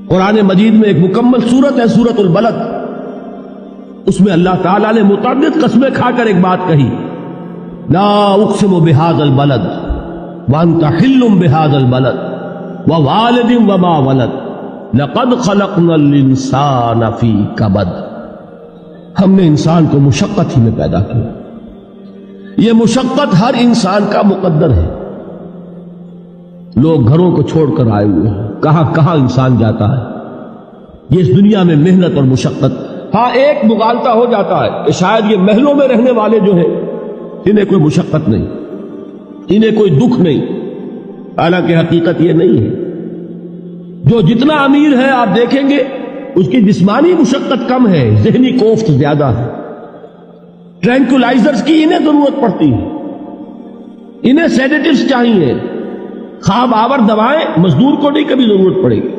قرآن مجید میں ایک مکمل سورت ہے سورۃ البلد، اس میں اللہ تعالیٰ نے متعدد قسمیں کھا کر ایک بات کہی، لا اقسم بہذا البلد وانت حل بہذا البلد ووالد وما ولد لقد خلقنا الانسان فی کبد۔ ہم نے انسان کو مشقت ہی میں پیدا کیا، یہ مشقت ہر انسان کا مقدر ہے۔ لوگ گھروں کو چھوڑ کر آئے ہوئے ہیں، کہاں کہاں انسان جاتا ہے، یہ اس دنیا میں محنت اور مشقت۔ ہاں ایک مغالطہ ہو جاتا ہے کہ شاید یہ محلوں میں رہنے والے جو ہیں انہیں کوئی مشقت نہیں، انہیں کوئی دکھ نہیں، حالانکہ حقیقت یہ نہیں ہے۔ جو جتنا امیر ہے آپ دیکھیں گے اس کی جسمانی مشقت کم ہے، ذہنی کوفت زیادہ ہے۔ ٹرینکولائزرز کی انہیں ضرورت پڑتی ہے، انہیں سیڈیٹیوز چاہیے، خواب آور دوائیں مزدور کو نہیں کبھی ضرورت پڑے گی۔